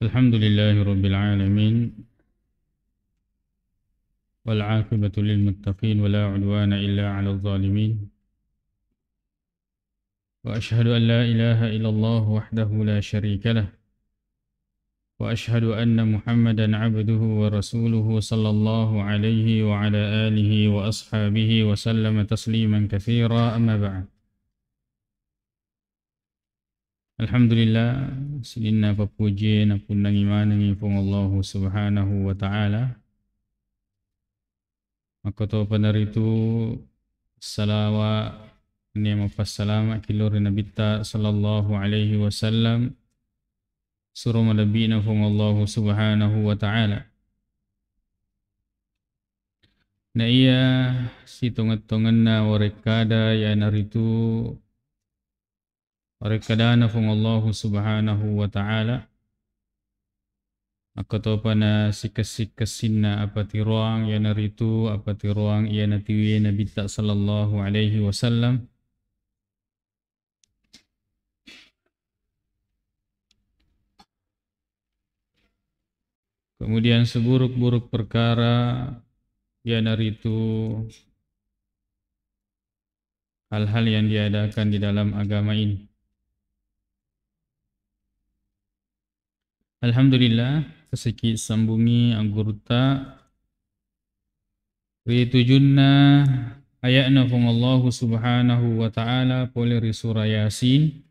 الحمد لله رب العالمين والعاقبة للمتقين ولا عدوان إلا على الظالمين وأشهد أن لا إله إلا الله وحده لا شريك له وأشهد أن محمدا عبده ورسوله صلى الله عليه وعلى آله وأصحابه وسلم تسليما كثيرا أما بعد. Alhamdulillah, sedina papuji na punang imanangi pong Allah Subhanahu wa Ta'ala. Makoto panaritu salawa ni mapassalama kilori nabita sallallahu alaihi wasallam suruh malabina pong Allah Subhanahu wa Ta'ala. Na iya si tungat-tungan na warekada ya naritu warekadana pong Allah Subhanahu wa Ta'ala. Makoto pana sikas-sikasin na apati ruang ya naritu apati ruang iya natiwi nabita sallallahu alaihi wasallam. Kemudian seburuk-buruk perkara ya naritu hal-hal yang diadakan di dalam agama ini. Alhamdulillah, kesekit sambungi anggurta ritujunna ayatna fung Allah Subhanahu wa Ta'ala poleri surah Yasin.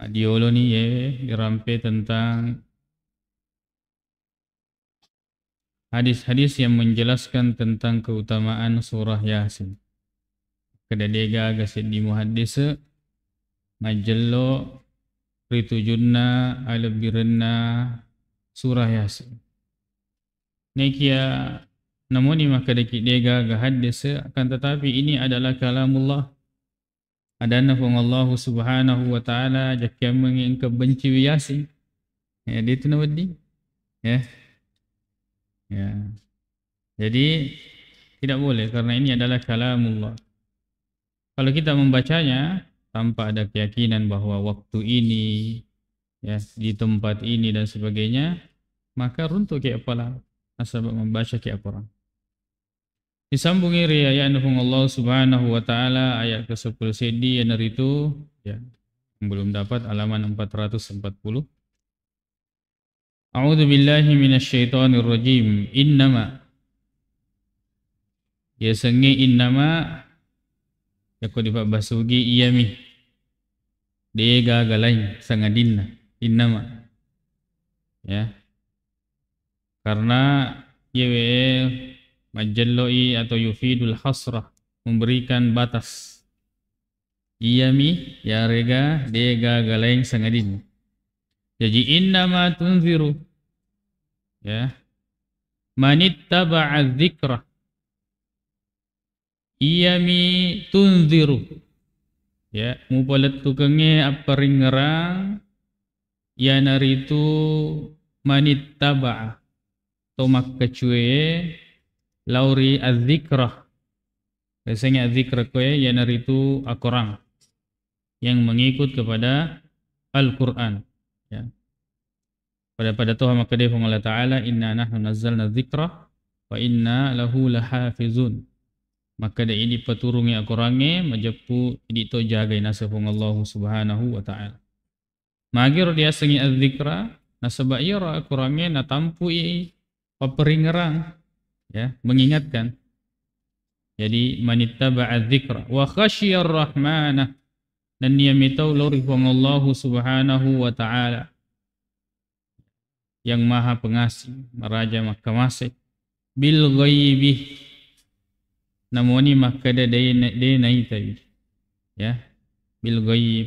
Adiolo ni dirampe tentang hadis-hadis yang menjelaskan tentang keutamaan surah Yasin. Kedadega gasid di muhaddis majallo ritujunna alabiranna surah Yasin. Nekia namuni maka dekidega ga hadis akan tetapi ini adalah kalamullah. Adana pun Allah Subhanahu wa Ta'ala jakya mengingkap benci Yasin. Ya dia tu nawadi. Ya. Ya. Jadi tidak boleh karena ini adalah kalamullah. Kalau kita membacanya tanpa ada keyakinan bahwa waktu ini ya di tempat ini dan sebagainya, maka runtuh kayak apalah asal membaca kayak apa orang. Disambungi riayat Allah Subhanahu wa Ta'ala ayat ke-10 sedi yang itu ya yang belum dapat halaman 440. A'udzu billahi minasyaitonir rajim. Innama ya sengi innama ya ko dipak basugi iyami dia gagalai sangadinna innama ya karena yewe majalloi atau yufidul hasrah memberikan batas iyami ya rega dia gagalai sangadinna. Jadi innama tunziru ya manittaba'a dzikra iyami tunziru ya mupalat tukangnya apa ringerang ya naritu manittaba'a tomak kecue lauri adzikra biasanya adzikra kue ya naritu akorang yang mengikut kepada Al-Quran ya. Pada Tuhan maka dia firman Allah Ta'ala inna nahnu nazzalna dzikra wa inna lahu lahafizun. Maka dia ini peturungi akurange majapu ini to jaga nasabung Allah Subhanahu wa Ta'ala. Magir dia sengi adzikra nasaba ira akurange na tampu paperingerang ya mengingatkan. Jadi manittaba'a dzikra wa khasyiyar rahmanah dan dia mitau lori Allah Subhanahu wa Ta'ala yang maha pengasih Raja Mahkamasih bil ghaibi namoni makada day naitawi ya bil ghaib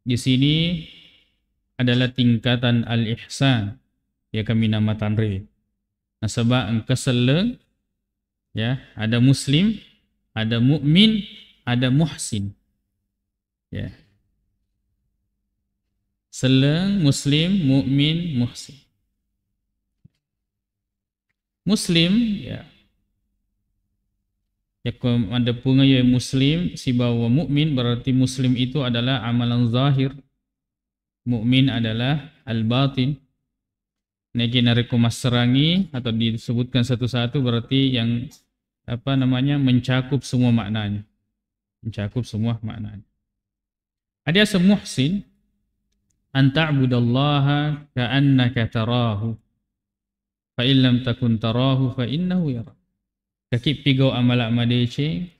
di sini adalah tingkatan al-ihsan ya kami nama tanri nasaba ang kesel ya ada muslim ada mukmin ada muhsin ya seleng muslim mukmin muhsin. Muslim ya ya ada punga ya muslim si bawa mukmin berarti muslim itu adalah amalan zahir Mukmin adalah al-batin. Niki nariko masrangi atau disebutkan satu-satu berarti yang mencakup semua maknanya. Mencakup semua maknanya. Ada semuhsin an ta'budallaha ka'annaka tarahu fa in lam takun tarahu fa innahu yara. Kaki pigo amalak madece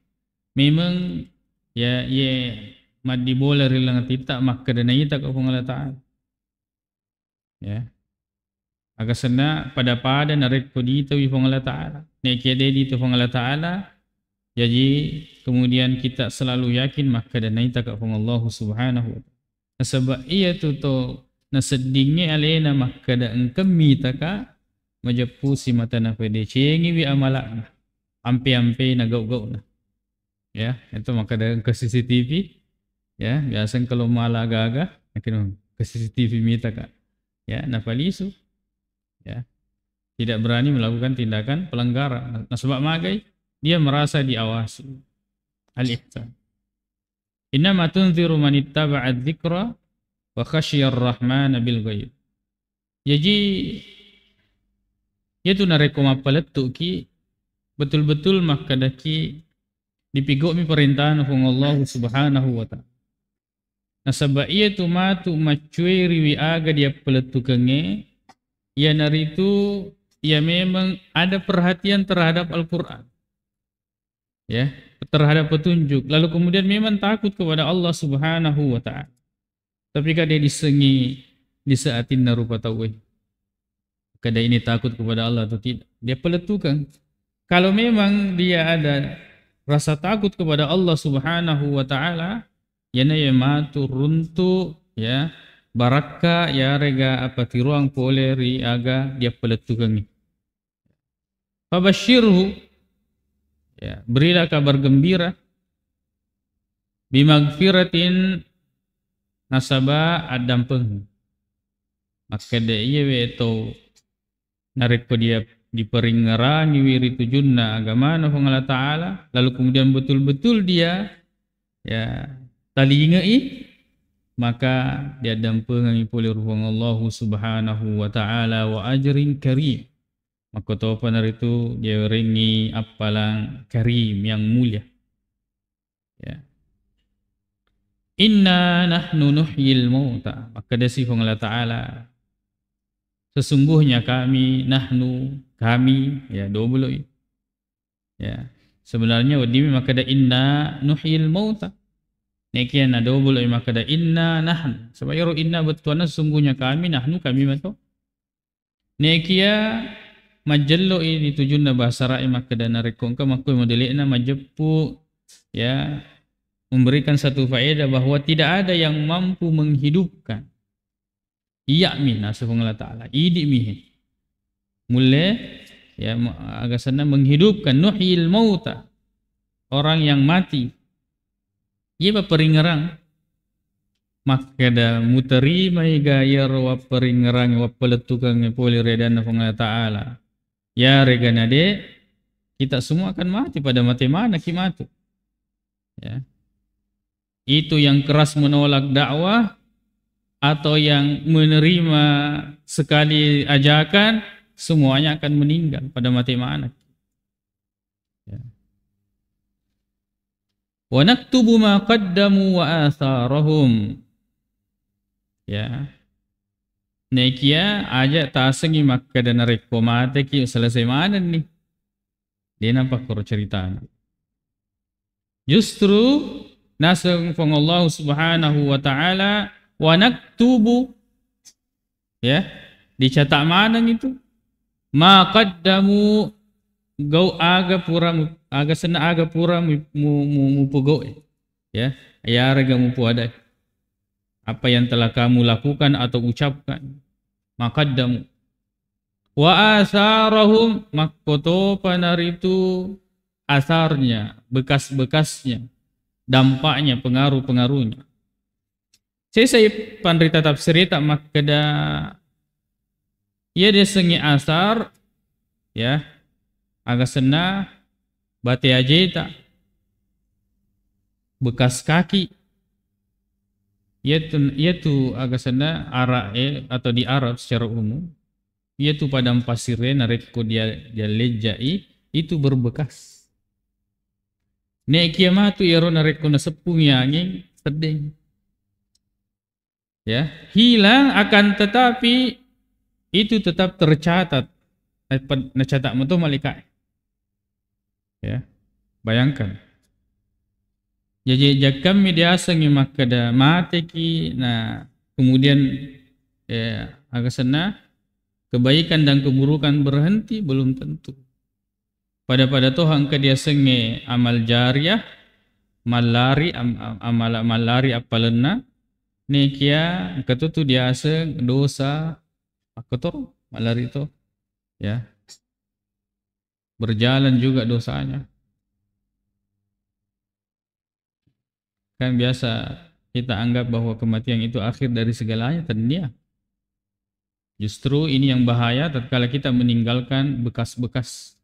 memang ya madi bola rilang tita maka danai tak ko Allah Taala. Ya. Aga sana pada narik ko dito wi Allah Taala. Nek kede dito Allah Taala jadi kemudian kita selalu yakin maka danai tak ko Allah Subhanahu wa taala. Sebab ia tu to nasedingnya alena maka da engkemi taka majapu si mata na pede cengi wi amalak ampe-ampe na gau-gau na. Ya, itu maka ada ke CCTV. Ya, biasa kalau malah agak-agak akhirnya ke CCTV mita kak. Ya, nafalisu. Ya. Tidak berani melakukan tindakan pelanggaran. Nah, sebab magai dia merasa diawasi. Al-ihsan. Innama tunziru man ittaba'a dzikra wa khasyiyar rahman bil ghaib. Jadi itu nareko mapaletu ki betul-betul maka daki dipigok mi perintahan ng Allah Subhanahu wa taala. Nasaba iya tu matu macuiri wi aga dia peletukenge ya naritu ya memang ada perhatian terhadap Al-Qur'an. Ya, terhadap petunjuk. Lalu kemudian memang takut kepada Allah Subhanahu wa taala. Tapi kada disengi di saatin narupa tauwe. Kada ini takut kepada Allah atau tidak. Dia peletukan. Kalau memang dia ada rasa takut kepada Allah Subhanahu wa taala, yana ya matu runtu ya baraka ya rega apa tiruang poleri aga dia peletukan. Fabashirhu ya berilah kabar gembira bimagfiratin nasaba adampeng. Maka dia weto narik dia diperingerangi wiri tujunna agama Allah Ta'ala, lalu kemudian betul-betul dia ya talingai, maka dia dampengi oleh Allah Subhanahu wa Ta'ala wa ajrin karim. Maka topan itu dia ringi apalang karim yang mulia. Ya. Inna nahnu nuhyil mauta. Maka dia sifat Allah Ta'ala, sesungguhnya kami, nahnu, kami, ya double ya. Sebenarnya wadimi maka ada inna nuhyil mauta. Nekian ada double maka ada inna nahnu. Sebab yaro inna betuana sesungguhnya kami, nahnu kami mato. Nekia majello ini tujunna bahasa rai maka ada narekongka maka modelina majepu ya memberikan satu faedah bahwa tidak ada yang mampu menghidupkan. Iya min asal Ta'ala idi mihi mulai ya agak sana menghidupkan nuhyil mauta orang yang mati ia peringerang maka da muteri mai gayar wa peringerang wa peletukang poli redan Allah Ta'ala ya regana de kita semua akan mati pada mati mana kimatu ya itu yang keras menolak dakwah atau yang menerima sekali ajakan, semuanya akan meninggal pada mati mana. Ya. Wa naktubu ma qaddamu wa atharahum. Ya. Nekia aja tasengi maka dan rekomate ki selesai mana nih. Dia nampak koro cerita. Justru nasang Allah Subhanahu wa taala wa naktubu ya dicatat mana itu ma qaddamu gau aga pura aga sena aga pura mu pugo ya ya rega mu puada apa yang telah kamu lakukan atau ucapkan maqaddamu wa asarahum makoto panar itu asarnya bekas-bekasnya dampaknya pengaruh-pengaruhnya. Saya pandrita tafsir tak makada ia desengi asar ya agak sena bate aja tak bekas kaki Yaitu agasana atau di Arab secara umum, yaitu padang pasirnya narekko dia lejai itu berbekas. Nek kiamatu iro narekko na sepung angin pedeng. Ya, hilang akan tetapi itu tetap tercatat. Nacatat mo to malika. Ya, bayangkan. Jadi jakam media asing makada mate ki nah kemudian agak sana kebaikan dan keburukan berhenti belum tentu. Pada toh dia senge amal jariah malari amal malari apalena nekia ketutu dia aseng dosa akotor malari itu ya berjalan juga dosanya. Kan biasa kita anggap bahwa kematian itu akhir dari segalanya, ternyata justru ini yang bahaya tatkala kita meninggalkan bekas-bekas.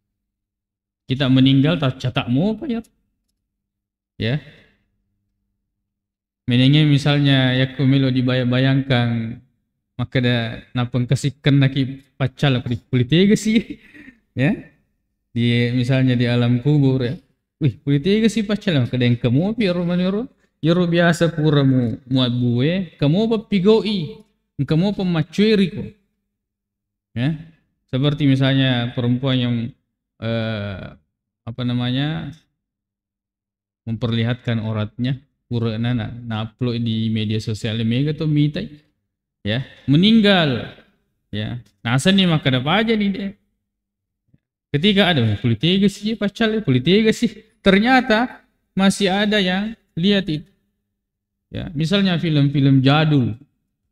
Kita meninggal tak mau apa ya? Ya. Menenge misalnya ya kumelo dibayangkan maka da napang kasikan naki pacal politik sih ya. Di misalnya di alam kubur ya. Wih, politik sih pacal maka da yang kamu piro maniro. Yoro biasa pura mu muat bue, kamu apa pigoi, kamu apa macueri ko, ya. Seperti misalnya perempuan yang apa namanya memperlihatkan auratnya, pura na upload di media sosial mega tuh mitai, ya, meninggal, ya. Nah nih maka dapat aja nih deh. Ketika ada politik sih pacal, politik sih, ternyata masih ada yang lihat itu. Ya, misalnya film-film jadul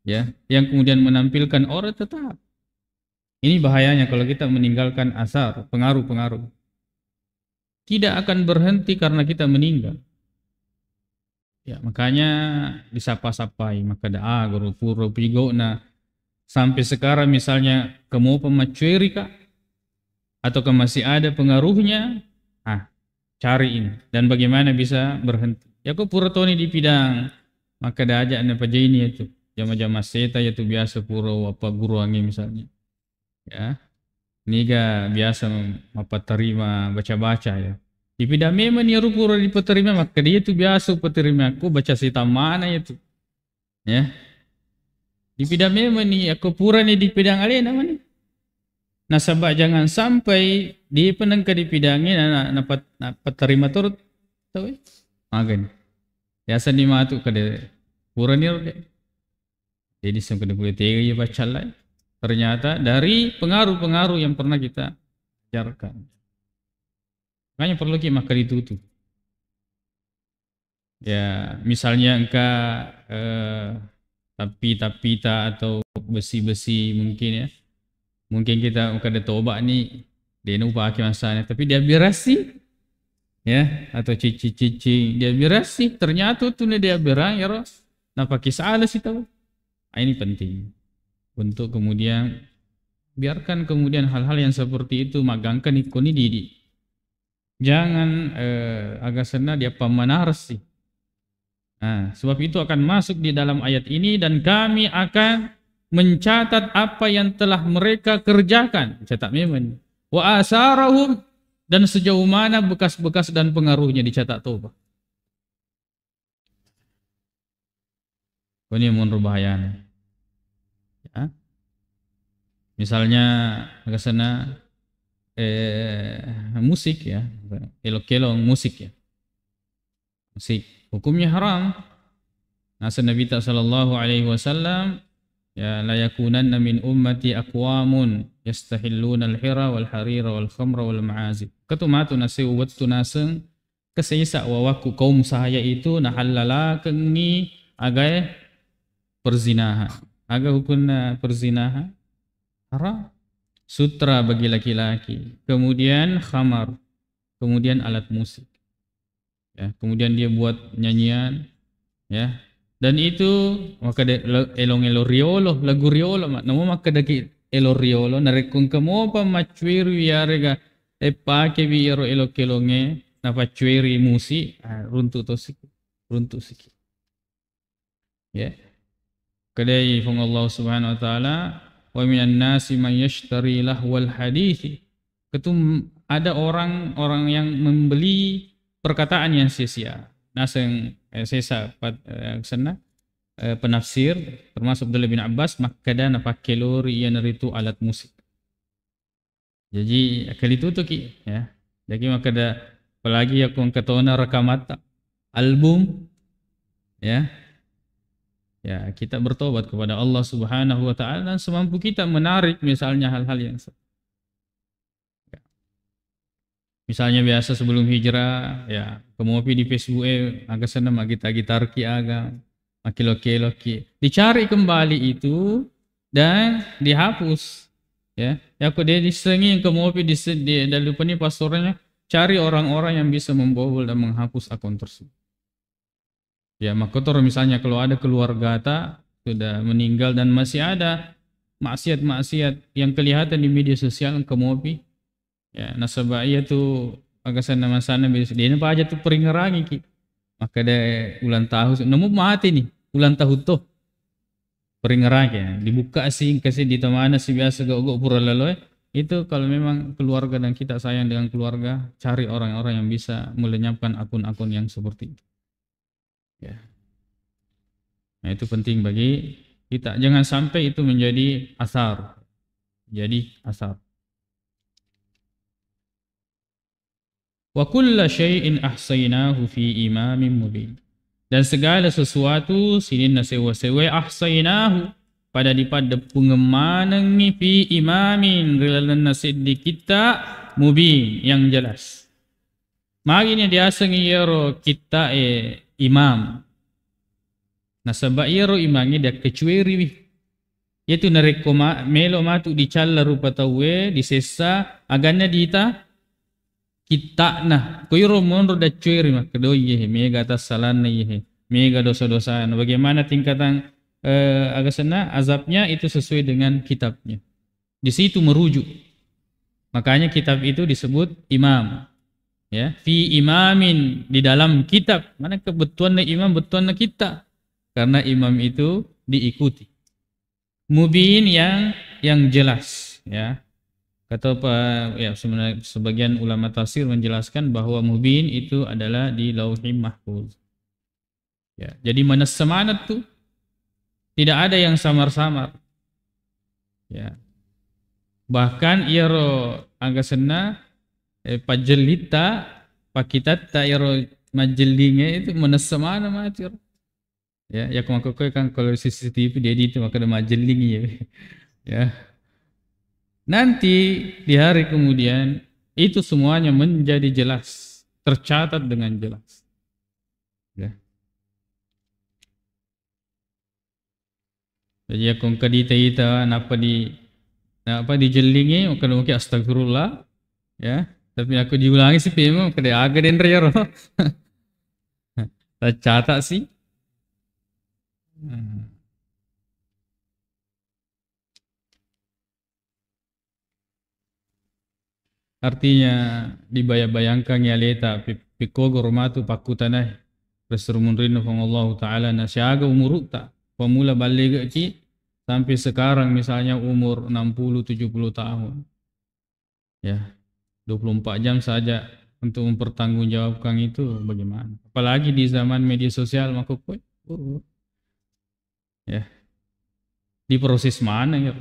ya yang kemudian menampilkan orang tetap. Ini bahayanya kalau kita meninggalkan asar, pengaruh-pengaruh. Tidak akan berhenti karena kita meninggal. Ya, makanya disapa-sapai maka da guru puro pigo na sampai sekarang misalnya kamu pemacueri kah atau masih ada pengaruhnya, cari ini dan bagaimana bisa berhenti. Ya kok pura toni di bidang maka dah ajak anda paja ini itu jama-jama seta yaitu biasa pura apa guru angin misalnya ya niga biasa apa terima baca-baca ya di bidang memang ya pura di peterima maka dia itu biasa peterima aku baca seta mana itu ya di bidang memang nih aku pura nih di bidang alena mana nasabah jangan sampai di penengka di bidangnya napat terima turut tahu ya makan biasa ni matu kada pura ni jadi sampai boleh tiga ya baca lah. Ternyata dari pengaruh-pengaruh yang pernah kita ajarkan. Makanya perlu kita maka ditutup. Ya misalnya engkau tapi atau besi-besi mungkin ya. Mungkin kita ada tobat nih dia nupa pakai masanya tapi dia birasi ya atau cici-cici dia birasi ternyata tuh dia berang ya roh nah pakai salah sih tahu. Ini penting untuk kemudian biarkan kemudian hal-hal yang seperti itu magangkan ikoni didi. Jangan agak sena dia pemanas sih. Nah, sebab itu akan masuk di dalam ayat ini dan kami akan mencatat apa yang telah mereka kerjakan. Catat memang. Wa asarahum dan sejauh mana bekas-bekas dan pengaruhnya dicatat toba. Ini menurut bahayanya. Ya. Misalnya agak sana musik ya, elok-elok musik ya. Musik hukumnya haram. Nasa Nabi sallallahu alaihi wasallam ya la yakunanna min ummati aqwamun yastahilluna al-hira wal harira wal khamra wal ma'azib. Katumatu nasi wattu naseng kesisa wawaku kaum saya itu nahallala kengi agai perzinahan. Aga hukumna perzinahan haram. Sutra bagi laki-laki, kemudian khamar, kemudian alat musik. Ya, kemudian dia buat nyanyian ya. Dan itu maka elong riolo, lagu riolo namo maka daki elo riolo narekung kamo pa machuiri yarega pake biero elo kelonge na pachuiri musi runtu to siki. Runtu siki. Ya. Kedai fung Allah Subhanahu wa taala wa minan nasi man yashtari lahwal hadits. Ketum ada orang-orang yang membeli perkataan yang sia-sia. Naseng sesa sana penafsir termasuk Abdullah bin Abbas makada na pakai lori yang itu alat musik. Jadi kali itu tuh ya. Jadi makada apalagi aku ketona rekamat album ya. Ya, kita bertobat kepada Allah Subhanahu wa taala dan semampu kita menarik misalnya hal-hal yang misalnya biasa sebelum hijrah ya, kemopi di Facebook agak senang gitar ki aga makiloki dicari kembali itu dan dihapus ya. Ya aku dia disengi kemopi di dalam lupa nih pastornya cari orang-orang yang bisa membobol dan menghapus akun tersebut. Ya, makotor misalnya kalau ada keluarga sudah meninggal dan masih ada maksiat-maksiat yang kelihatan di media sosial kemopi. Ya, nasabah tuh agak sana dia apa aja tuh peringerangi ki. Maka ada ulang tahun nemu mati nih ulang tahun tuh peringerangi ya. Dibuka sih kasih di mana sih biasa gak pura lalu itu kalau memang keluarga dan kita sayang dengan keluarga cari orang-orang yang bisa melenyapkan akun-akun yang seperti itu. Ya. Nah, itu penting bagi kita. Jangan sampai itu menjadi asar. Jadi asar. Wa kulla syai'in ahsaynahu fi imamin mubin. Dan segala sesuatu sinin na sewa-sewa ahsaynahu pada dipada pengemanangi fi imamin rilalan nasid di kita mubin yang jelas. Mari ni diasang iyero kita imam. Nasaba iyero imangi dia kecueri wih. Yaitu narekoma melo matu dicalla rupa tawe disesa agana dita kita nah koiro monro da cueri mak kedoi ye mega atas salan ye mega dosa-dosa. Bagaimana tingkatan agasana azabnya itu sesuai dengan kitabnya. Di situ merujuk. Makanya kitab itu disebut imam. Ya, fi imamin di dalam kitab. Mana kebetulan imam betulan kita. Karena imam itu diikuti. Mubin yang jelas, ya. Kata ya sebagian ulama tafsir menjelaskan bahwa mubin itu adalah di Lauhul Mahfuz. Ya, jadi mana semangat tuh tidak ada yang samar-samar. Ya. Bahkan iro angga sena pajelita pakitata iro majelinge itu menesemana macir. Ya, ya kemakoy kan kalau CCTV dia itu maka ada majeling ya. Ya. Nanti di hari kemudian itu semuanya menjadi jelas, tercatat dengan jelas. Ya. Jadi aku kadita ita napa dijelingi mungkin astagfirullah ya. Tapi aku diulangi sih memang kada aga den rero. Tercatat sih. Artinya dibayang-bayangkan ya leta pikogo rumatu pakutanah resurumun rino fong Allah Ta'ala nasyaga umur tak pemula balik ki sampai sekarang misalnya umur 60-70 tahun ya 24 jam saja untuk mempertanggungjawabkan itu bagaimana apalagi di zaman media sosial maka ya di proses mana ya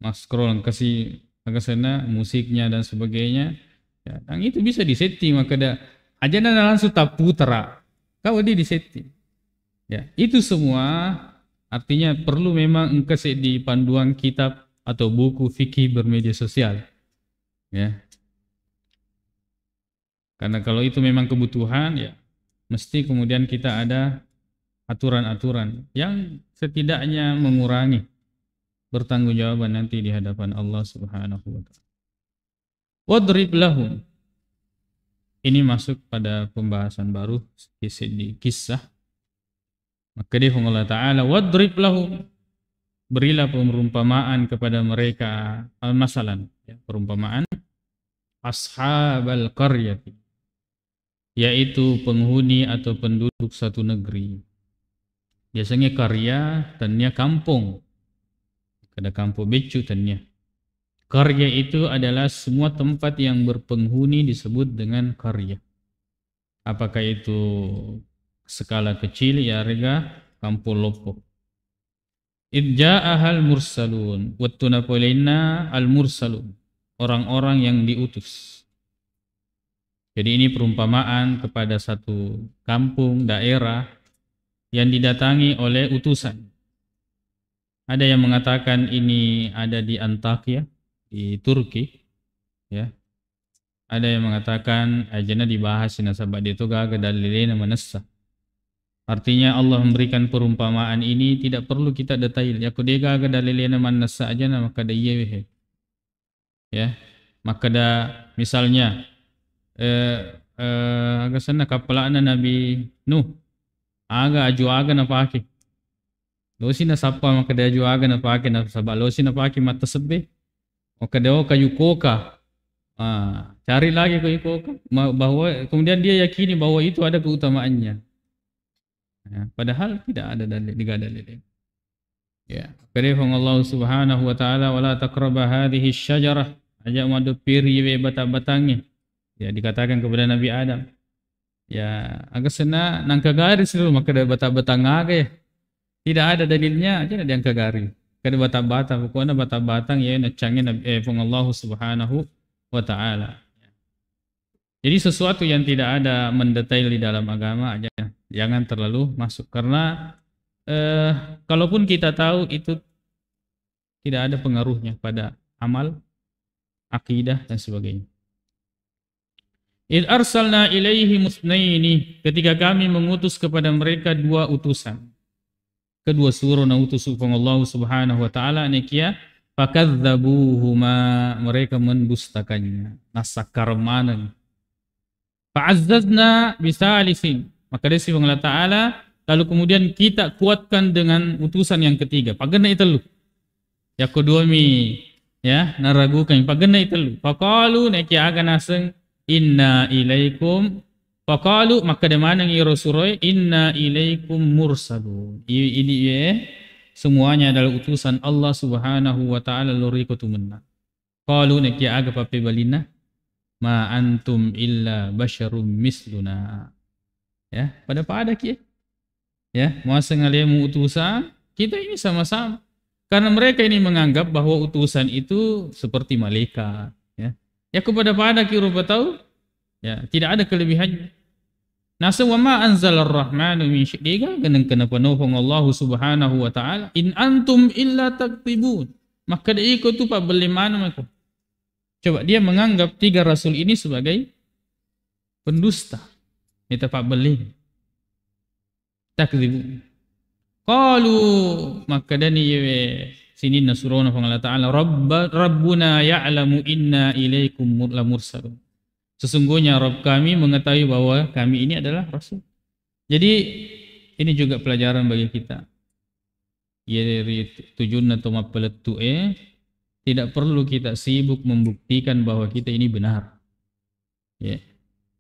mas scroll kasih agak sana musiknya dan sebagainya ya yang itu bisa disetting maka ada aja langsung tak putra kau di setting ya itu semua artinya perlu memang engkau di panduan kitab atau buku fikih bermedia sosial ya karena kalau itu memang kebutuhan ya mesti kemudian kita ada aturan-aturan yang setidaknya mengurangi bertanggungjawaban nanti di hadapan Allah Subhanahu wa taala. Wadrib lahum. Ini masuk pada pembahasan baru kisah. Maka dia Allah Ta'ala wadrib lahum. Berilah perumpamaan kepada mereka masalan ya, perumpamaan ashabal qaryati yaitu penghuni atau penduduk satu negeri. Biasanya karya tanya kampung. Kada kampung becu tanya. Karya itu adalah semua tempat yang berpenghuni disebut dengan karya. Apakah itu skala kecil ya rega kampung lopo. Idja'ahal mursalun. Wattuna poilena al mursalun. Orang-orang yang diutus. Jadi ini perumpamaan kepada satu kampung, daerah yang didatangi oleh utusan. Ada yang mengatakan ini ada di Antakya, di Turki. Ya. Ada yang mengatakan ajana dibahas nasabat itu gaga dalilena manassa. Artinya Allah memberikan perumpamaan ini tidak perlu kita detail. Ya kudega gaga dalilena manassa aja maka da iya. Ya. Maka da misalnya agak sana kapalana Nabi Nuh aga aju aga na pake losi na sapa maka dia aju aga na pake na sabak losi na pake mata sebe maka dia kayu koka cari lagi kayu koka bahwa kemudian dia yakini bahwa itu ada keutamaannya ya, padahal tidak ada dalil ya karifan Allah subhanahu wa ta'ala wala taqraba hadhihi syajarah ajak madu piri we batang-batangnya. Ya dikatakan kepada Nabi Adam. Ya agak sena nangka garis dulu maka ada bata-batang aga ya. Tidak ada dalilnya aja ada yang kagaris. Kada bata-bata pokoknya bata-batang ya nacangnya Nabi Allah subhanahu wa ta'ala. Jadi sesuatu yang tidak ada mendetail di dalam agama aja jangan terlalu masuk karena kalaupun kita tahu itu tidak ada pengaruhnya pada amal, akidah dan sebagainya. Id arsalna ilaihi musnaini ketika kami mengutus kepada mereka dua utusan. Kedua suruh na utus Allah subhanahu wa ta'ala nekia fakadzabuhuma mereka mendustakannya. Nasakarmanan. Fa'azzazna bisalisin. Maka dari Allah ta'ala lalu kemudian kita kuatkan dengan utusan yang ketiga. Pagana itelu. Ya kedua mi ya naragukan pagana itelu. Faqalu nekia aga naseng inna ilaikum faqalu maka de mana ngi rasuloi inna ilaikum mursalun ini ya semuanya adalah utusan Allah subhanahu wa ta'ala lori kutumenna qalu neki aga pape balina ma antum illa basyarum misluna ya pada ki ya masa ngalemu utusan kita ini sama-sama karena mereka ini menganggap bahwa utusan itu seperti malaikat ya kepada ki rupa tahu ya tidak ada kelebihannya. Nasa wa ma anzalar rahmanu min syai'in ganang kenapa nopong Allah subhanahu wa ta'ala in antum illa taktibun. Maka dia ikut tu pak beli mana maka. Coba dia menganggap tiga rasul ini sebagai pendusta. Itu pak beli. Takdzibun. Qalu maka dani sini nasurona Allah ta'ala Rabbuna ya'lamu inna ilaikum lamursalun. Sesungguhnya Rabb kami mengetahui bahwa kami ini adalah rasul. Jadi ini juga pelajaran bagi kita. Dari tujuan atau mapeletu tidak perlu kita sibuk membuktikan bahwa kita ini benar. Ya.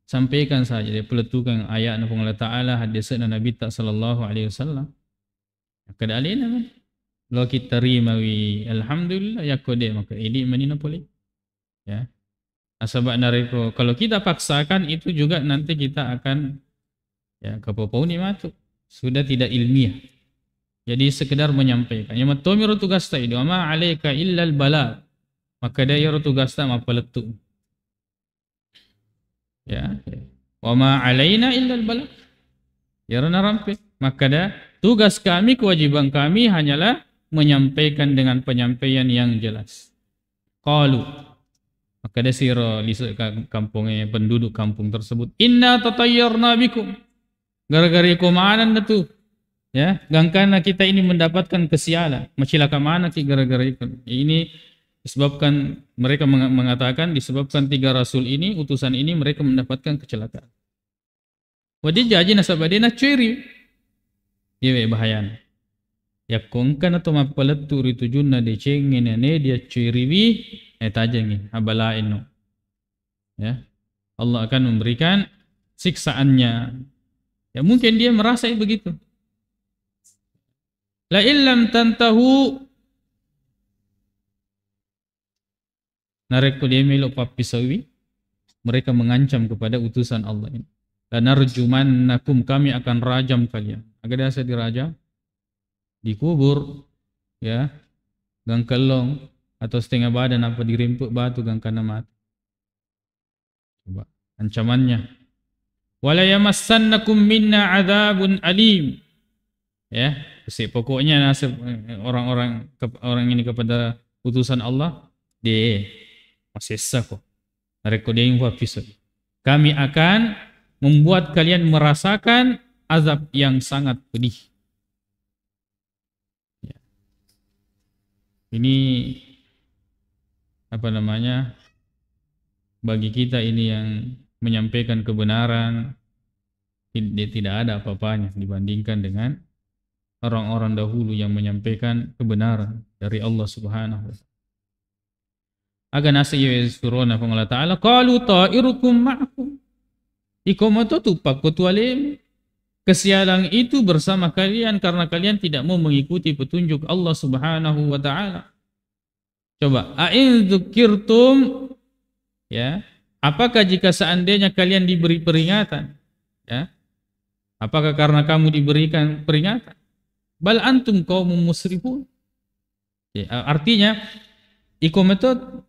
Sampaikan saja dia peletukan ayat Allah ta'ala hadis Nabi sallallahu alaihi wasallam. Kada alina man. Lo kita rimawi alhamdulillah ya kode maka ini manina boleh ya asabak nareko kalau kita paksakan itu juga nanti kita akan ya kapopau ni matu sudah tidak ilmiah jadi sekedar menyampaikan ya matomiru tugas ta itu ama alaika illal bala maka dia tugas ta mapaletu ya wa ma alaina illal bala ya rana rampe maka dah tugas kami kewajiban kami hanyalah menyampaikan dengan penyampaian yang jelas. Qalu maka ada siro lisuk kampungnya penduduk kampung tersebut inna tatayyarna bikum gara-gara komanan itu ya gangkana kita ini mendapatkan kesialan macilaka mana ki gara-gara ini disebabkan mereka mengatakan disebabkan tiga rasul ini utusan ini mereka mendapatkan kecelakaan. Wadi jaji nasabadina ciri ya bahayana ya kongkan atau mapaletu ritujunna de cengin ne dia ciriwi tajangin abalain no ya Allah akan memberikan siksaannya ya mungkin dia merasa begitu La illam tantahu nareko dia melok papisawi, mereka mengancam kepada utusan Allah ini. Lanarjumannakum, kami akan rajam kalian. Agar dia dirajam, dikubur, ya, gang kelong atau setengah badan apa dirempuk batu gang kana mati. Coba ancamannya. Wala yamassannakum minna adzabun alim. Ya, pokoknya nasib orang ini kepada utusan Allah, dia masih kok. Rekoding episode. Kami akan membuat kalian merasakan azab yang sangat pedih. Ya. Ini apa namanya? Bagi kita ini yang menyampaikan kebenaran tidak ada apa-apanya dibandingkan dengan orang-orang dahulu yang menyampaikan kebenaran dari Allah Subhanahu wa taala. Aga nasa ysuruna fa Allah Ta'ala qalu ta'irukum ma'akum. Ikomato tupak kutualim. Kesialan itu bersama kalian karena kalian tidak mau mengikuti petunjuk Allah Subhanahu wa taala. Coba, a'in dzukirtum, ya. Apakah jika seandainya kalian diberi peringatan, ya? Apakah karena kamu diberikan peringatan? Bal antum qaumun musrifun. Ya, artinya ikomato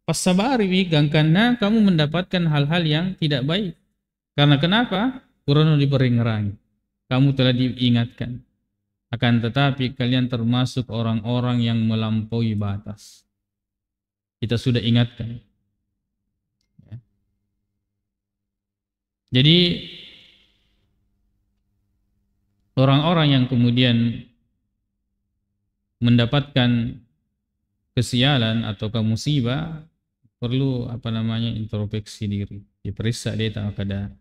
pasabari karena kamu mendapatkan hal-hal yang tidak baik. Karena kenapa? Kurang diperingerangi. Kamu telah diingatkan. Akan tetapi kalian termasuk orang-orang yang melampaui batas. Kita sudah ingatkan. Ya. Jadi orang-orang yang kemudian mendapatkan kesialan atau musibah perlu introspeksi diri, diperiksa dia tak kada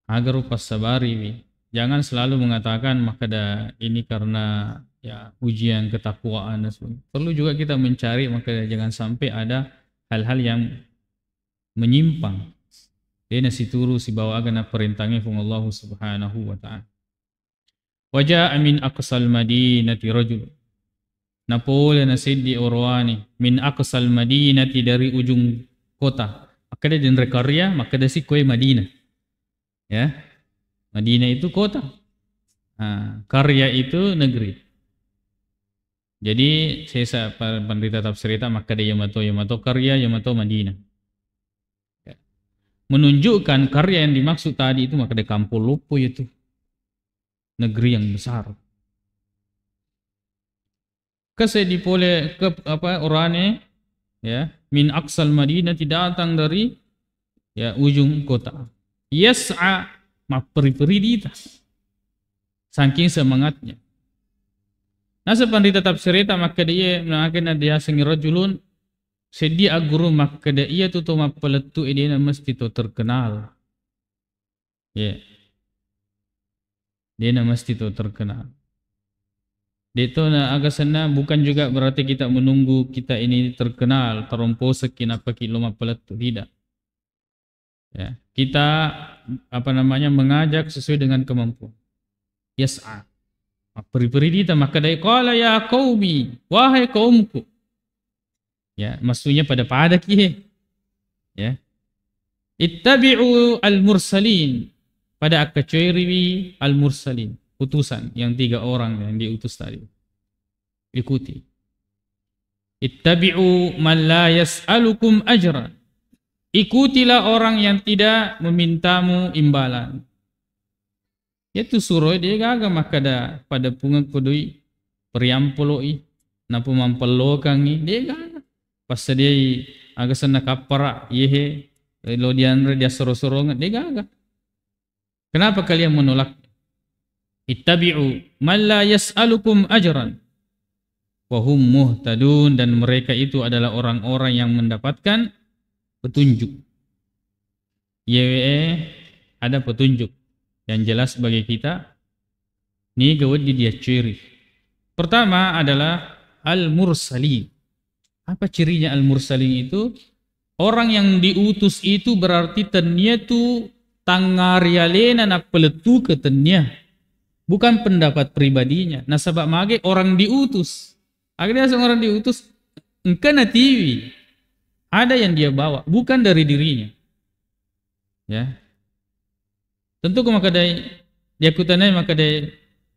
agar pas sabari. Jangan selalu mengatakan makada ini karena ya ujian ketakwaan. Perlu juga kita mencari, maka jangan sampai ada hal-hal yang menyimpang. Dia nasi turu si bawa agana perintahnya from Allah Subhanahu wa taala. Waja'a min aqsal madinati rajul. Napole na siddi orwani min aqsal madinati, dari ujung kota. Makada din rekarya, makada si kue Madinah. Ya. Madinah itu kota. Karya itu negeri. Jadi saya pendeta tafsirita makada yamato karya, yamato Madinah. Ya. Menunjukkan karya yang dimaksud tadi itu makada kampung lupo itu. Negeri yang besar. Kasi dipole ke orane, ya, min aqsal Madinah, tidak datang dari ya ujung kota. Yas'a maperi-peri dita. Saking semangatnya. Nasa pandita tafsirita maka dia mengakin dia sengirajulun sedia guru maka dia tuh mapeletu dia mesti to terkenal. Ya. Dia mesti to terkenal. Itu agak sana bukan juga berarti kita menunggu kita ini terkenal, terompo sekian apa kilo mapelet, tidak. Ya, kita mengajak sesuai dengan kemampuan. Yas'a. Peri-peri kita maka dari qala ya qaumi, wahai kaumku. Ya, maksudnya pada kiye. Ya. Ittabi'u al-mursalin, pada akacoiri al-mursalin. Utusan yang 3 orang yang diutus tadi. Ikuti. Ittabi'u man la yas'alukum ajran. Ikutilah orang yang tidak memintamu imbalan. Yaitu suruh dia gaga makada pada pungang kodoi periampoloi napu mampelokangi dia gaga. Pas dia agak sana kapara yehe lo dianre dia soro-sorongan dia gaga. Kenapa kalian menolak? Ittabi'u man la yas'alukum ajran wa hum muhtadun, dan mereka itu adalah orang-orang yang mendapatkan petunjuk. Ada petunjuk yang jelas bagi kita. Ini gawat di dia ciri. Pertama adalah al-mursalin. Apa cirinya al-mursalin itu? Orang yang diutus itu berarti tanya tu tangarialena nak peletu ke tanya. bukan pendapat pribadinya. Nasabak mage orang diutus. Akhirnya seorang diutus engkana TV. Ada yang dia bawa, bukan dari dirinya. Ya. Tentu maka dia kutanai maka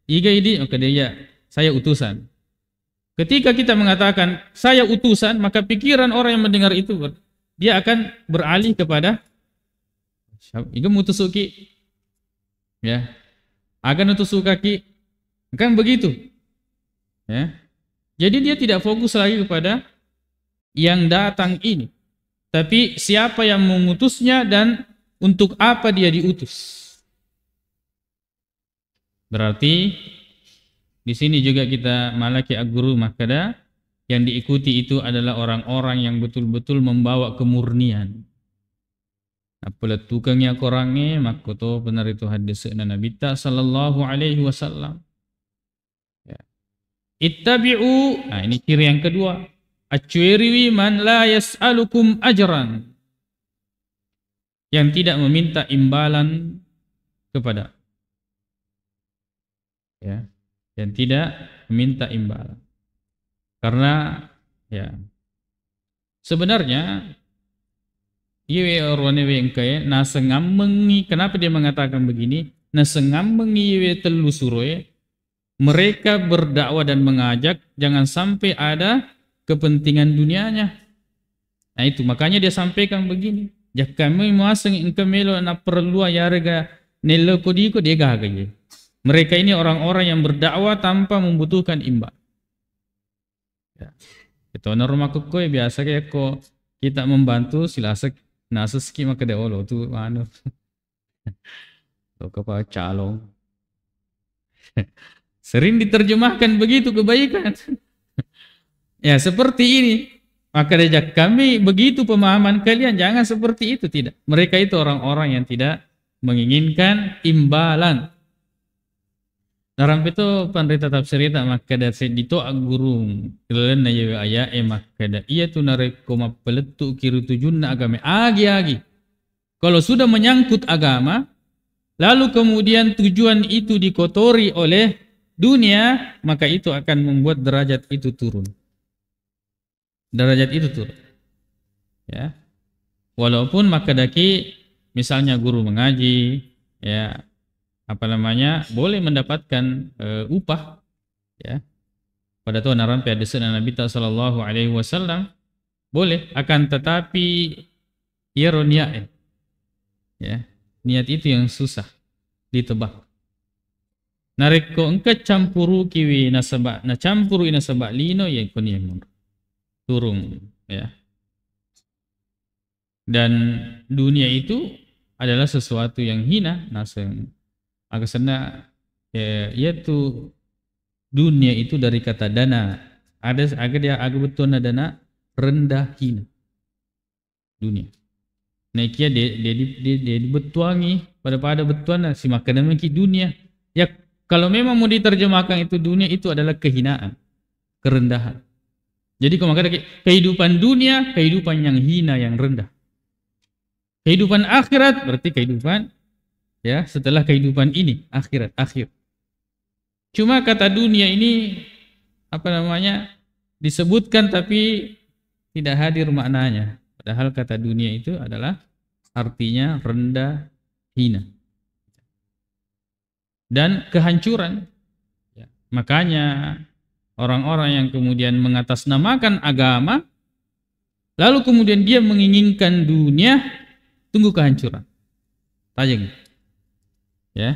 iga ini maka dia saya utusan. Ketika kita mengatakan saya utusan, maka pikiran orang yang mendengar itu dia akan beralih kepada iga mutusuki. Ya. Akan utusukaki. Kan begitu. Ya. Jadi dia tidak fokus lagi kepada yang datang ini. Tapi siapa yang mengutusnya dan untuk apa dia diutus. Berarti di sini juga kita malaki aguru makada yang diikuti itu adalah orang-orang yang betul-betul membawa kemurnian. Apalah tukangnya korangnya makoto benar itu hadis Nabi sallallahu alaihi wasallam. Ya. Ittabi'u, nah ini ciri yang kedua. Acuiriwi man la yas'alukum ajran. Yang tidak meminta imbalan kepada. Ya. Yang tidak meminta imbalan. Karena ya sebenarnya iwe orwane wengkai nasengammengi, kenapa dia mengatakan begini? Nasengammengi iwe telusuroe mereka berdakwah dan mengajak jangan sampai ada kepentingan dunianya. Nah itu makanya dia sampaikan begini. Jak kami muaseng ingkemelo na perlu ayarga nelo kodiko dia gagaje. Mereka ini orang-orang yang berdakwah tanpa membutuhkan imbal. Ya. Itu norma kok biasa kayak kok kita membantu silasek naseski maka deolo tu anu. Lo kepa calong. Sering diterjemahkan begitu kebaikan. Ya seperti ini. Maka diajak kami begitu pemahaman kalian, jangan seperti itu, tidak. Mereka itu orang-orang yang tidak menginginkan imbalan. Dalam itu penderita tafsir itu maka dari dito agurung kalian na yewa aya maka ia tu narekoma peletu kiri tujunna agama agi. Kalau sudah menyangkut agama, lalu kemudian tujuan itu dikotori oleh dunia, maka itu akan membuat derajat itu turun. Derajat itu turun. Ya. Walaupun makadaki misalnya guru mengaji, ya boleh mendapatkan upah, ya. Pada tuan naran hadis Nabi sallallahu alaihi wasallam boleh, akan tetapi ironia, ya. Niat itu yang susah ditebak. Nareko engka campuru kiwi nasabak na campuru ina sabak lino ya kuniamun turung, ya. Dan dunia itu adalah sesuatu yang hina naseng agasana ya, yaitu dunia itu dari kata dana. Ada agak betul dana rendah hina dunia. Nekia dia dibetuangi pada betuan si makanan maki dunia. Ya kalau memang mau diterjemahkan itu dunia itu adalah kehinaan, kerendahan. Jadi kalau maka kehidupan dunia, kehidupan yang hina, yang rendah. Kehidupan akhirat berarti kehidupan ya setelah kehidupan ini, akhirat, akhir. Cuma kata dunia ini disebutkan tapi tidak hadir maknanya. Padahal kata dunia itu adalah artinya rendah, hina. Dan kehancuran. Ya. Makanya orang-orang yang kemudian mengatasnamakan agama, lalu kemudian dia menginginkan dunia, tunggu kehancuran. Tajeng. Ya.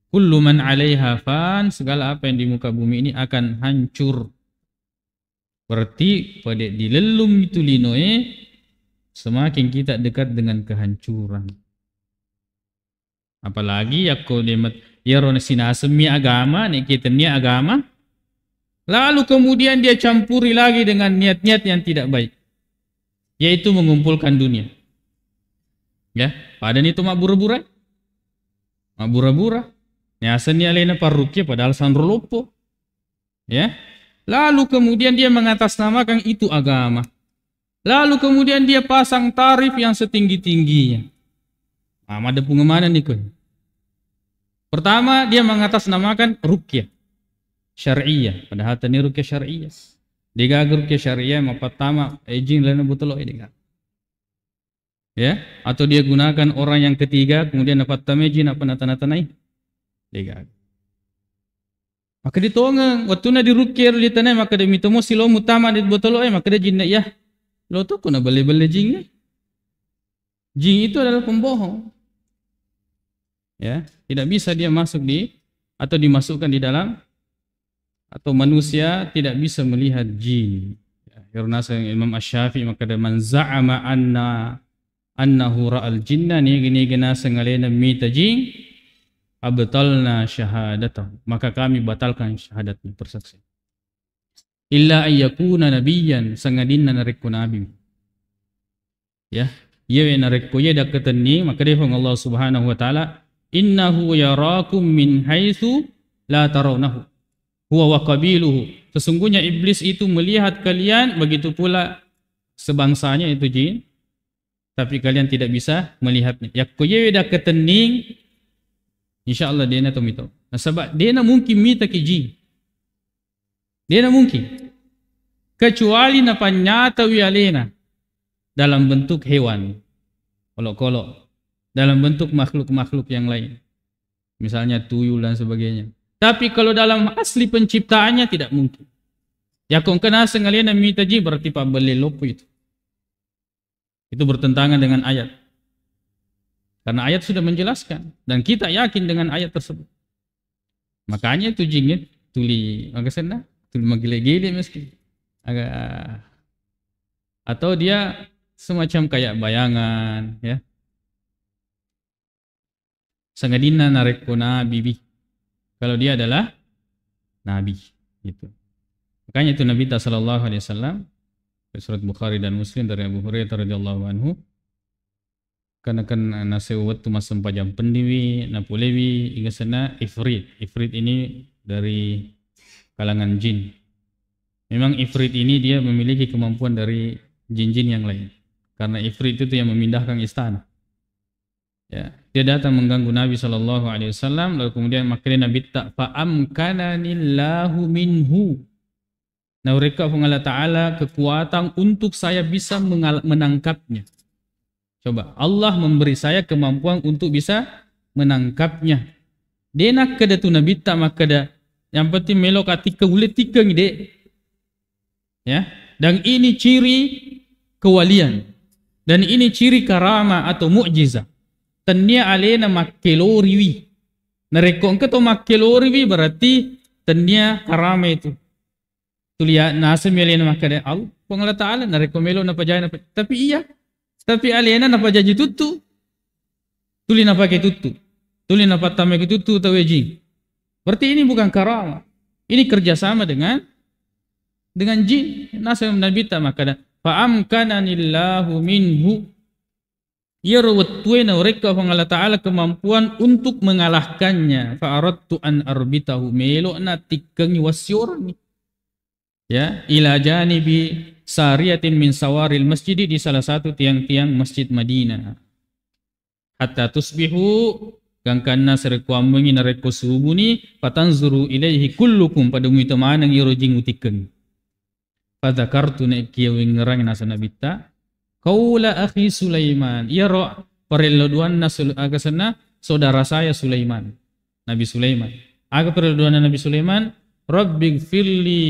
Kullu man 'alaiha fan, segala apa yang di muka bumi ini akan hancur. Berarti pada dilelum itu linoe, semakin kita dekat dengan kehancuran. Apalagi yakko demet ya rona sinasemi agama, nek kita niat agama, lalu kemudian dia campuri lagi dengan niat-niat yang tidak baik, yaitu mengumpulkan dunia. Ya, padahal itu mabura-bura. Nyasanya lena paruknya padahal sanrolopo. Ya. Lalu kemudian dia mengatasnamakan itu agama. Lalu kemudian dia pasang tarif yang setinggi-tingginya. Ada pengemanan nih kun. Pertama, dia mengatasnamakan ruqyah syar'iyah, padahal tani ruqyah syar'iyah. Dia ruqyah syar'iyah yang pertama jin lain betul dia. Ya, atau dia gunakan orang yang ketiga kemudian dapat tamejin apa nata-natanai dia. Maka ditongeng waktu na diruqyah di tanah maka dia mitemo silo mutama di betul maka dia jin ya. Lo tu kuna beli-beli jin. Jin itu adalah pembohong. Ya, tidak bisa dia masuk di atau dimasukkan di dalam atau manusia tidak bisa melihat jin. Karena Imam Asy-Syafi'i maka dia man za'ama annahu ra'al jinna ni gini-gina sengalena mita jin abtalna syahadatahu, maka kami batalkan syahadatnya persaksian. Illa ayyakuna nabiyyan sangadinna narekku nabi. Ya, yewe narekku ye dakatani maka dia Allah Subhanahu wa taala innahu yarakum min haitsu la tarawnahu huwa wa qabiluhu. Sesungguhnya iblis itu melihat kalian, begitu pula sebangsanya itu jin, tapi kalian tidak bisa melihatnya. Yakku ye dah ketening insyaallah dia na tumito. Nah, sebab dia na mungkin mita ke jin. Dia na mungkin kecuali na panyata wialena dalam bentuk hewan. Kolok-kolok dalam bentuk makhluk-makhluk yang lain. Misalnya tuyul dan sebagainya. Tapi kalau dalam asli penciptaannya tidak mungkin. Ya kong kena sengalian mita jin berarti pak belelopo itu. Itu bertentangan dengan ayat. Karena ayat sudah menjelaskan dan kita yakin dengan ayat tersebut. Makanya itu jingit tuli agak sana, tuli magile-gile meski. Agak atau dia semacam kayak bayangan ya. Sangadina narekko nabi. Kalau dia adalah nabi gitu. Makanya itu Nabi sallallahu alaihi wasallam surat Bukhari dan Muslim dari Abu Hurairah radhiyallahu anhu karena kan nasewat tu masam pajam pendiwi napulewi hingga sana ifrit ini dari kalangan jin. Memang ifrit ini dia memiliki kemampuan dari jin-jin yang lain karena ifrit itu yang memindahkan istana. Ya, dia datang mengganggu Nabi sallallahu alaihi wasallam lalu kemudian makanya Nabi tak fa'amkananillahu minhu. Nah, mereka Allah Ta'ala kekuatan untuk saya bisa menangkapnya. Coba, Allah memberi saya kemampuan untuk bisa menangkapnya. Dia nak kada tu Nabi tak makada. Yang penting melok atika ulit tikang ide. Ya, dan ini ciri kewalian. Dan ini ciri karama atau mukjizat. Tanya alena makeloriwi. Narekong ke to makeloriwi berarti tanya karama itu. Tulia nasa melena makada Allah Allah Taala narekong melo na pajaya na tapi iya. Tapi alena na pajaji tutu. Tuli na pakai tutu. Tuli na patame ke tutu taweji. Berarti ini bukan karama. Ini kerjasama dengan jin. Nasa Nabi ta makada fa amkananillahu minhu. Ya rawattuina mereka Allah Ta'ala kemampuan untuk mengalahkannya. Fa'aradtu an arbitahu melo na tikangi wasyorni. Ya, ila janibi sariyatin min sawaril masjid di salah satu tiang-tiang masjid Madinah. Hatta tusbihu gangkanna serekwam mengina reko subuni patanzuru ilaihi kullukum pada muita manang irojing utikan. Fadzakartu na ikiyawing ngerang nasa nabita. Kaula akhi Sulaiman. Ya roh perleduan agasana saudara saya Sulaiman. Nabi Sulaiman. Aga perleduan Nabi Sulaiman. Rabbighfirli.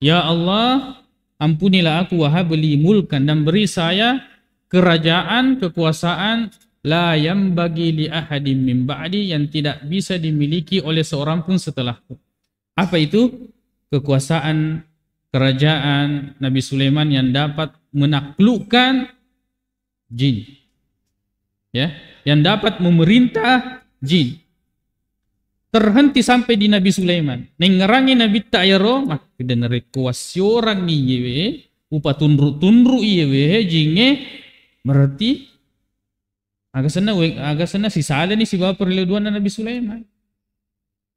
Ya Allah, ampunilah aku wahabli mulkan dan beri saya kerajaan, kekuasaan la yambagi li ahadim min ba'di yang tidak bisa dimiliki oleh seorang pun setelahku. Apa itu? Kekuasaan kerajaan Nabi Sulaiman yang dapat menaklukkan jin. Ya, yang dapat memerintah jin. Terhenti sampai di Nabi Sulaiman. Nengerangi Nabi Ta'ayro, maka dan rekuasyoran ni yewe, upa tunru yewe, jinge, berarti agak sana si Saleh ni si bapa perleduan Nabi Sulaiman.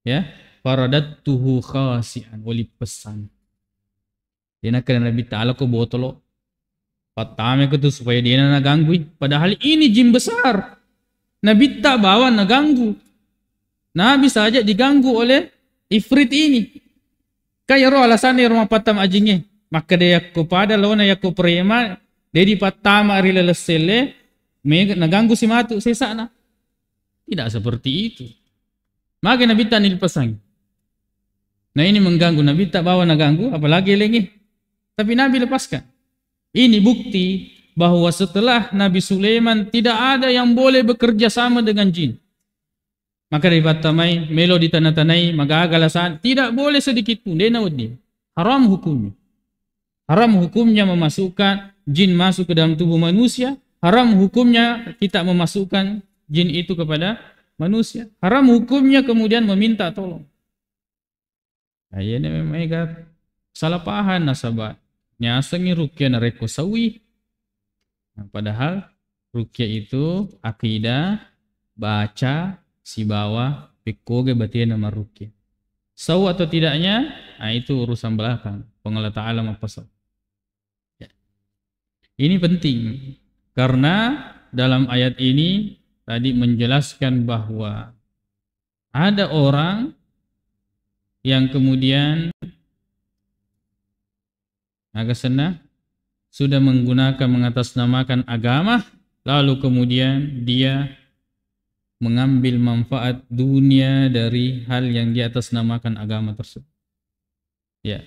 Ya, faradattuhu khasi'an wali pesan. Dia nak kena Nabi Ta'ala ko botolo. Patame ko tu supaya dia nak ganggu. Padahal ini jin besar. Nabi tak bawa nak ganggu. Nabi saja diganggu oleh ifrit ini. Kaya ro alasannya rumah patam ajingnya. Maka dia kepada lona ya prema dia di patama rile lesele naganggu si matu sesana. Tidak seperti itu. Maka Nabi tak nilpasang. Nah ini mengganggu Nabi tak bawa naganggu apalagi lagi. Tapi Nabi lepaskan. Ini bukti bahwa setelah Nabi Sulaiman tidak ada yang boleh bekerja sama dengan jin. Maka dari batamai melo di tanah-tanai magagalasan tidak boleh sedikit pun dena wadi. Haram hukumnya. Haram hukumnya memasukkan jin masuk ke dalam tubuh manusia. Haram hukumnya kita memasukkan jin itu kepada manusia. Haram hukumnya kemudian meminta tolong. Ayah memang salah paham nasabah. Nyasangi rukyah nareko sawi. Nah, padahal rukyah itu akidah baca si bawah pikoge batin nama rukyah. Saw atau tidaknya, nah itu urusan belakang. Pengelola ta'ala mempasal. Ya. Ini penting karena dalam ayat ini tadi menjelaskan bahwa ada orang yang kemudian agak senang sudah menggunakan mengatasnamakan agama lalu kemudian dia mengambil manfaat dunia dari hal yang di atas namakan agama tersebut. Ya.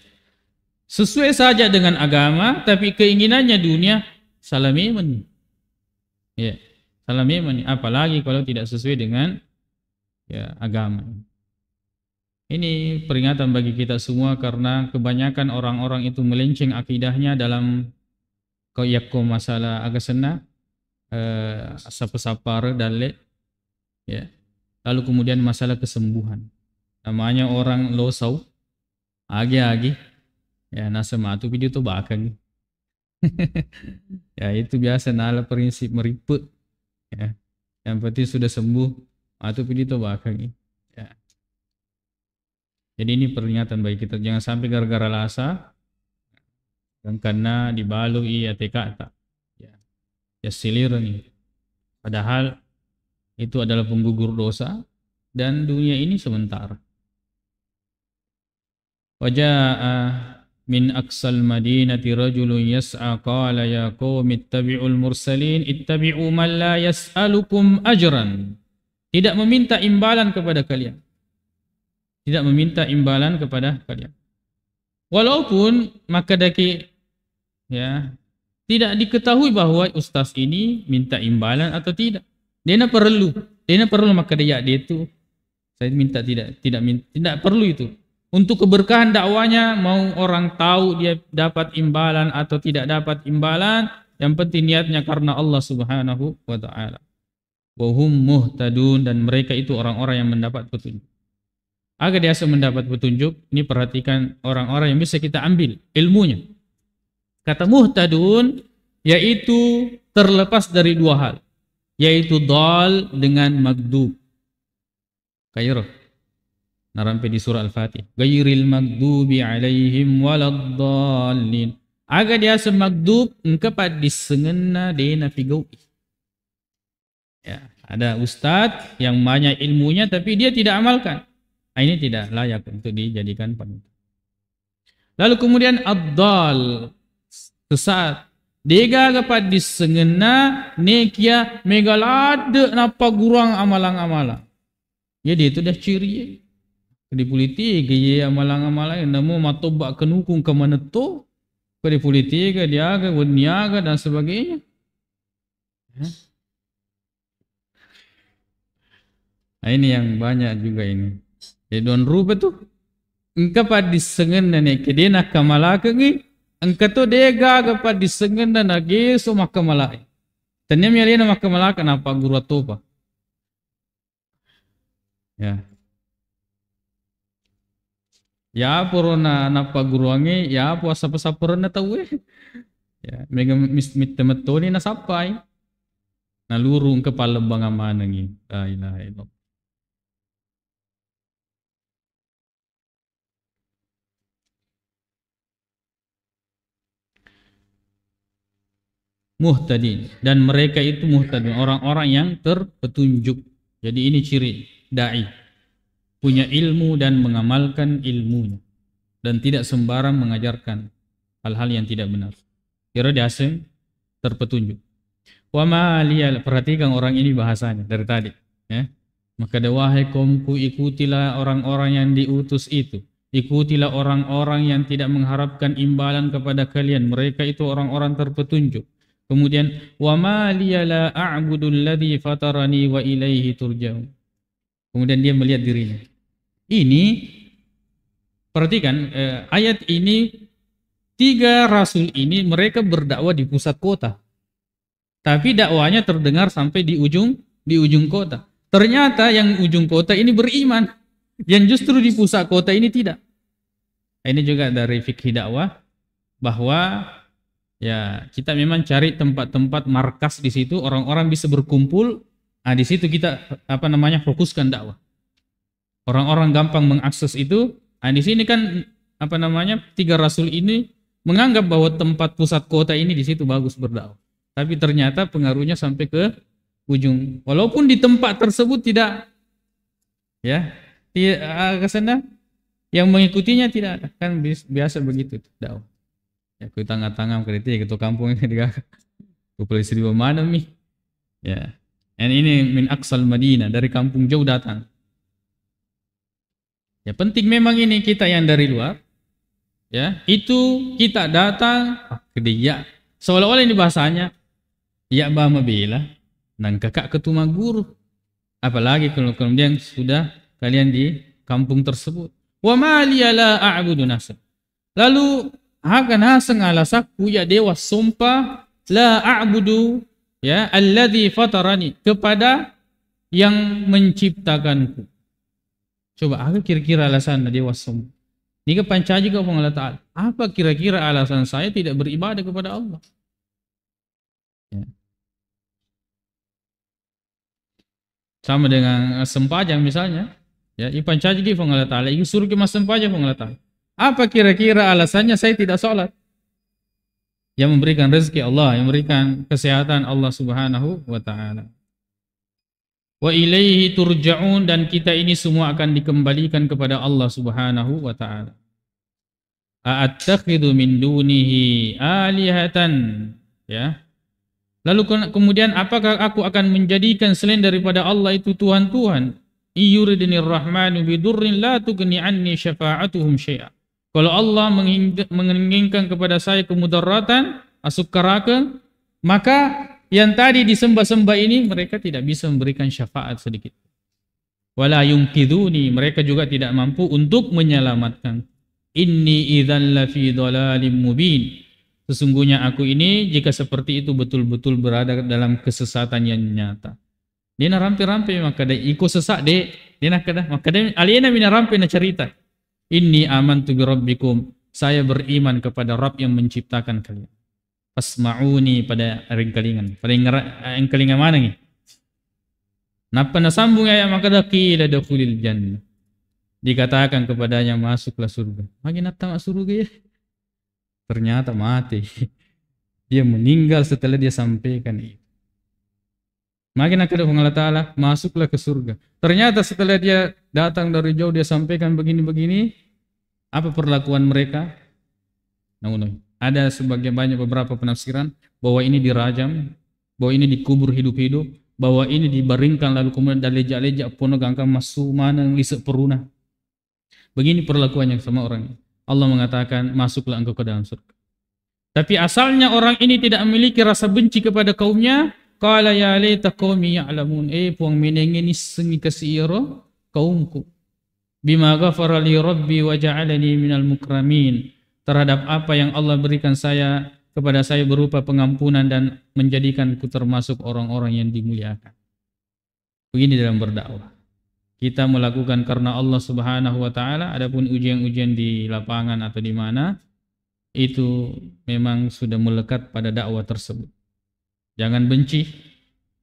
Sesuai saja dengan agama tapi keinginannya dunia salah memang. Ya, salah memang apalagi kalau tidak sesuai dengan ya agama. Ini peringatan bagi kita semua karena kebanyakan orang-orang itu melenceng akidahnya dalam koyakko masalah agak sena asap-sapar dalek. Ya. Lalu kemudian masalah kesembuhan. Namanya orang losau, agi-agi, ya nasa matu video tu bakal. Ya itu biasa nala prinsip meriput. Ya. Yang penting sudah sembuh, matu video tu bakal. Ya. Jadi ini peringatan bagi kita jangan sampai gara-gara lasa dan karena dibalui ya kata. Ya silir nih. Padahal itu adalah penggugur dosa dan dunia ini sementara. Waja'a min aqsal madinati rajulun yas'a qala ya qaumi ittabi'ul mursalin ittabi'u man la yas'alukum ajran. Tidak meminta imbalan kepada kalian. Tidak meminta imbalan kepada kalian. Walaupun maka daki ya tidak diketahui bahwa ustaz ini minta imbalan atau tidak. Dia perlu maka dia itu saya minta tidak perlu itu. Untuk keberkahan dakwanya mau orang tahu dia dapat imbalan atau tidak dapat imbalan, yang penting niatnya karena Allah Subhanahu wa taala. Wa hum muhtadun dan mereka itu orang-orang yang mendapat petunjuk. Agar dia mendapat petunjuk, ini perhatikan orang-orang yang bisa kita ambil ilmunya. Kata muhtadun yaitu terlepas dari dua hal, yaitu dal dengan magdub. Kairo narampe di surah Al-Fatih. Ghairil magdubi alaihim waladdallin. Agar dia semagdub engkepat disengena dena pigau. Ya, ada ustadz yang banyak ilmunya tapi dia tidak amalkan. Ini tidak layak untuk dijadikan panutan. Lalu kemudian ad-dal sesat. Dega kapat disengena nekia megalade napa gurang amalang-amalang. Jadi itu dah ciri. Di politik ye amalang-amalang namo matobak kenukung ke mana tu. Di politik dia ke niaga dan sebagainya. Nah, ini yang banyak juga ini. Jadi don rupa tu. Engkau pada disengena nek dia nak kamalaka ni. Engkau tu dega kapat disengena nagi so makamalai. Tanya mialina makamalaka napa guru atopa. Ya. Ya porona napa guruange ya puasa pasapurna tahu ya mega mittemetoni na sapai. Nalurung kepala bangaman ngi. La ilaha illallah. Muhtadin dan mereka itu muhtadin orang-orang yang terpetunjuk. Jadi ini ciri dai. punya ilmu dan mengamalkan ilmunya, dan tidak sembarang mengajarkan hal-hal yang tidak benar. Kira dia asing terpetunjuk. Wa ma liya, perhatikan orang ini bahasanya dari tadi, ya. Maka wahai kaumku, ikutilah orang-orang yang diutus itu. Ikutilah orang-orang yang tidak mengharapkan imbalan kepada kalian. Mereka itu orang-orang terpetunjuk. Kemudian wa ma liya la a'budu alladhi fatarani wa ilaihi turja'un. Kemudian dia melihat dirinya. Ini perhatikan ayat ini, 3 rasul ini mereka berdakwah di pusat kota. Tapi dakwahnya terdengar sampai di ujung kota. Ternyata yang ujung kota ini beriman, yang justru di pusat kota ini tidak. Ini juga dari fikih dakwah, bahwa ya kita memang cari tempat-tempat markas di situ, orang-orang bisa berkumpul. Nah, di situ kita fokuskan dakwah. Orang-orang gampang mengakses itu. Nah, di sini kan 3 rasul ini menganggap bahwa tempat pusat kota ini di situ bagus berdakwah. Tapi ternyata pengaruhnya sampai ke ujung. Walaupun di tempat tersebut tidak, ya, ke sana, yang mengikutinya tidak ada. Kan biasa begitu dakwah. Ya, ke tengah-tengah kritik ke kampung ini juga. Ke polisi di mana mi? Ya. Dan ini min aqsal Madinah, dari kampung jauh datang. Ya, penting memang ini kita yang dari luar, ya, itu kita datang ke dia. Seolah-olah ini bahasanya ya bama bela dan kakak ketuma guru. Apalagi kalau kemudian sudah kalian di kampung tersebut. Wa ma liya la a'budu nasa. Lalu akan hasang alasaku ya dewa sumpah la a'budu, ya, alladhi fatarani, kepada yang menciptakanku. Coba apa kira-kira alasan dewa sumpah? Ini pancaji ke Allah Ta'ala. Apa kira-kira alasan saya tidak beribadah kepada Allah? Ya. Sama dengan sempajang misalnya, ya, ipan caji ke Allah Ta'ala, suruh ke mas sempajang Allah Ta'ala. Apa kira-kira alasannya saya tidak sholat? Yang memberikan rezeki Allah, yang memberikan kesehatan Allah Subhanahu wa Ta'ala. Wa ilaihi turja'un, dan kita ini semua akan dikembalikan kepada Allah Subhanahu wa Ta'ala. A'attakhidhu min dunihi alihatan, ya. Lalu kemudian apakah aku akan menjadikan selain daripada Allah itu Tuhan-Tuhan? Iyuridnir rahmanu bidurrin la tughni anni syafa'atuhum syai'a. Kalau Allah menginginkan kepada saya kemudaratan, masuk neraka, maka yang tadi disembah-sembah ini mereka tidak bisa memberikan syafaat sedikit. Wala yunqidhuni, mereka juga tidak mampu untuk menyelamatkan. Inni idzal lafi dhalalim mubin. Sesungguhnya aku ini jika seperti itu betul-betul berada dalam kesesatan yang nyata. Dia na rampe-rampe maka dia ikut sesak dia nak kada maka dia aliena mina rampe na cerita. Inni amantu bi rabbikum, saya beriman kepada Rabb yang menciptakan kalian. Fasma'uni, pada ringkalingan. Pada ringkalingan mana ni? Napa na sambung ayat maka qila dakhulil jannah. Dikatakan kepadanya masuklah surga. Makin datang surga ya. Ternyata mati. Dia meninggal setelah dia sampaikan itu. Makin akan Allah Ta'ala, masuklah ke surga. Ternyata setelah dia datang dari jauh, dia sampaikan begini-begini. Apa perlakuan mereka? Ada sebagian banyak beberapa penafsiran bahwa ini dirajam, bahwa ini dikubur hidup-hidup, bahwa ini dibaringkan lalu kemudian dalejak-lejak pono gangkang masu mana lisek peruna. Begini perlakuannya sama orang. Allah mengatakan masuklah engkau ke dalam surga. Tapi asalnya orang ini tidak memiliki rasa benci kepada kaumnya. Qala ya laita qaumi ya'lamun. Puang menengeni sengi kasiro kaumku. Bima ghafara li rabbi wa ja'alani minal mukramin. Terhadap apa yang Allah berikan saya kepada saya berupa pengampunan dan menjadikanku termasuk orang-orang yang dimuliakan. Begini dalam berdakwah. Kita melakukan karena Allah Subhanahu wa Ta'ala. Adapun ujian-ujian di lapangan atau di mana, itu memang sudah melekat pada dakwah tersebut. Jangan benci,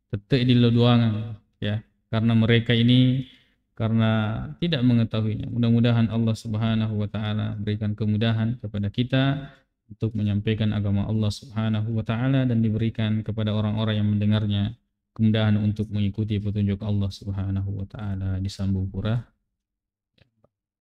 tetap di luduangan, ya, karena mereka ini karena tidak mengetahuinya. Mudah-mudahan Allah Subhanahu wa Ta'ala berikan kemudahan kepada kita untuk menyampaikan agama Allah Subhanahu wa Ta'ala, dan diberikan kepada orang-orang yang mendengarnya kemudahan untuk mengikuti petunjuk Allah Subhanahu wa Ta'ala. Disambung pura.